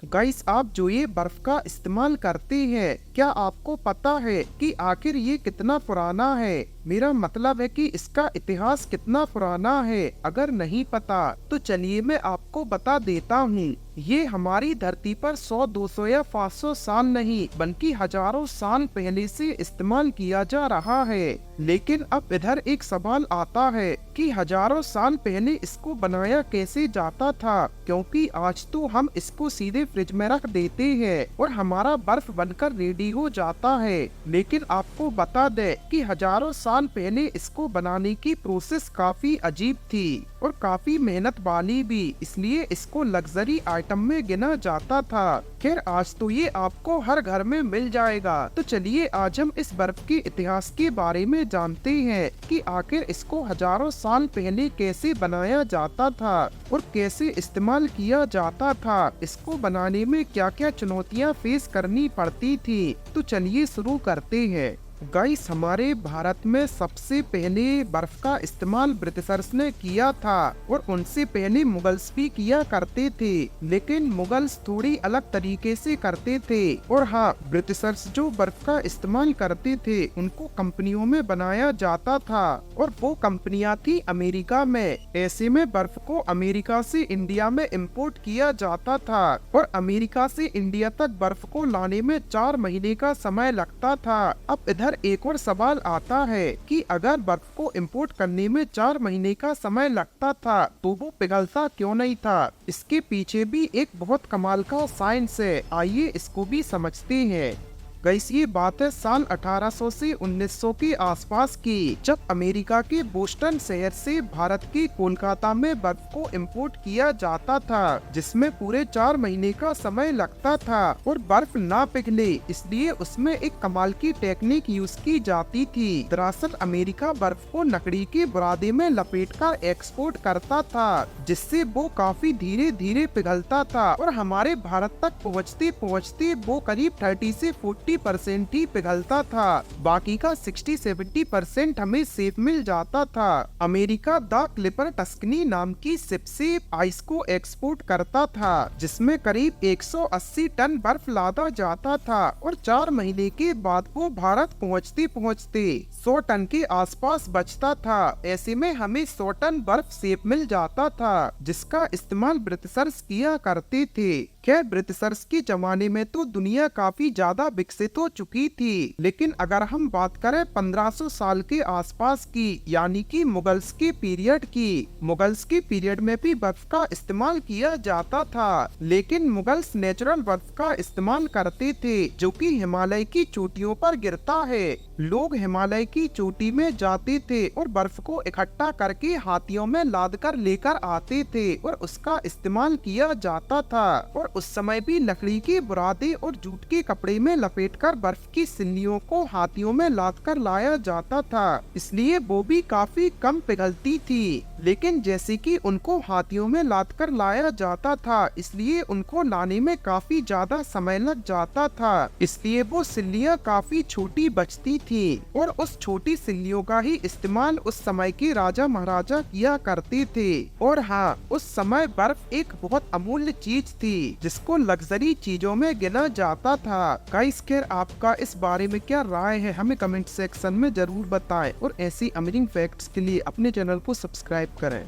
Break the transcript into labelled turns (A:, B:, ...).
A: Guys, आप जो ये बर्फ का इस्तेमाल करते हैं, क्या आपको पता है कि आखिर ये कितना पुराना है? मेरा मतलब है कि इसका इतिहास कितना पुराना है। अगर नहीं पता तो चलिए मैं आपको बता देता हूँ। ये हमारी धरती पर 100, 200 या 500 साल नहीं बल्कि हजारों साल पहले से इस्तेमाल किया जा रहा है। लेकिन अब इधर एक सवाल आता है कि हजारों साल पहले इसको बनाया कैसे जाता था, क्योंकि आज तो हम इसको सीधे फ्रिज में रख देते हैं और हमारा बर्फ बनकर रेडी हो जाता है। लेकिन आपको बता दे कि हजारों साल पहले इसको बनाने की प्रोसेस काफी अजीब थी और काफी मेहनत वाली भी, इसलिए इसको लग्जरी आइटम में गिना जाता था। खैर, आज तो ये आपको हर घर में मिल जाएगा। तो चलिए आज हम इस बर्फ के इतिहास के बारे में जानते हैं कि आखिर इसको हजारों साल पहले कैसे बनाया जाता था और कैसे इस्तेमाल किया जाता था। इसको बनाने में क्या क्या चुनौतियां फेस करनी पड़ती थी। तो चलिए शुरू करते हैं। गाइस, हमारे भारत में सबसे पहले बर्फ का इस्तेमाल ब्रिटिशर्स ने किया था और उनसे पहले मुगल्स भी किया करते थे, लेकिन मुगल्स थोड़ी अलग तरीके से करते थे। और हाँ, ब्रिटिशर्स जो बर्फ का इस्तेमाल करते थे उनको कंपनियों में बनाया जाता था और वो कंपनियां थी अमेरिका में। ऐसे में बर्फ को अमेरिका से इंडिया में इम्पोर्ट किया जाता था और अमेरिका से इंडिया तक बर्फ को लाने में 4 महीने का समय लगता था। अब इधर एक और सवाल आता है कि अगर बर्फ को इंपोर्ट करने में 4 महीने का समय लगता था तो वो पिघलता क्यों नहीं था? इसके पीछे भी एक बहुत कमाल का साइंस है। आइए इसको भी समझते हैं। गाइस, ये बात है साल 1800 से 1900 के आसपास की, जब अमेरिका के बोस्टन शहर से भारत के कोलकाता में बर्फ को इंपोर्ट किया जाता था, जिसमें पूरे 4 महीने का समय लगता था और बर्फ ना पिघले इसलिए उसमें एक कमाल की टेक्निक यूज की जाती थी। दरअसल अमेरिका बर्फ को लकड़ी के बुरादे में लपेटकर एक्सपोर्ट करता था, जिससे वो काफी धीरे धीरे पिघलता था और हमारे भारत तक पहुँचते पहुँचते वो करीब 30 से 40% ही पिघलता था। बाकी का 60-70% हमें सेफ मिल जाता था। अमेरिका द क्लिपर टस्कनी नाम की शिप से आइस को एक्सपोर्ट करता था, जिसमें करीब 180 टन बर्फ लादा जाता था और 4 महीने के बाद वो भारत पहुंचते पहुंचते 100 टन के आसपास बचता था। ऐसे में हमें 100 टन बर्फ सेफ मिल जाता था, जिसका इस्तेमाल ब्रिटिशर्स किया करते थे। खैर, ब्रिटिशर्स के जमाने में तो दुनिया काफी ज्यादा विकसित हो चुकी थी, लेकिन अगर हम बात करें 1500 साल के आसपास की, यानी कि मुगल्स के पीरियड की, मुगल्स के पीरियड में भी बर्फ का इस्तेमाल किया जाता था, लेकिन मुगल्स नेचुरल बर्फ का इस्तेमाल करते थे जो कि हिमालय की चोटियों पर गिरता है। लोग हिमालय की चोटी में जाते थे और बर्फ को इकट्ठा करके हाथियों में लाद कर लेकर आते थे और उसका इस्तेमाल किया जाता था। और उस समय भी लकड़ी के बुरादे और जूट के कपड़े में लपेटकर बर्फ की सिल्लियों को हाथियों में लाद कर लाया जाता था, इसलिए वो भी काफी कम पिघलती थी। लेकिन जैसे कि उनको हाथियों में लाद कर लाया जाता था, इसलिए उनको लाने में काफी ज्यादा समय लग जाता था, इसलिए वो सिल्लियाँ काफी छोटी बचती थी और उस छोटी सिल्लियों का ही इस्तेमाल उस समय के राजा महाराजा किया करते थे। और हाँ, उस समय बर्फ एक बहुत अमूल्य चीज थी जिसको लग्जरी चीजों में गिना जाता था। गाइस, खैर आपका इस बारे में क्या राय है, हमें कमेंट सेक्शन में जरूर बताएं और ऐसी अमेजिंग फैक्ट्स के लिए अपने चैनल को सब्सक्राइब करें।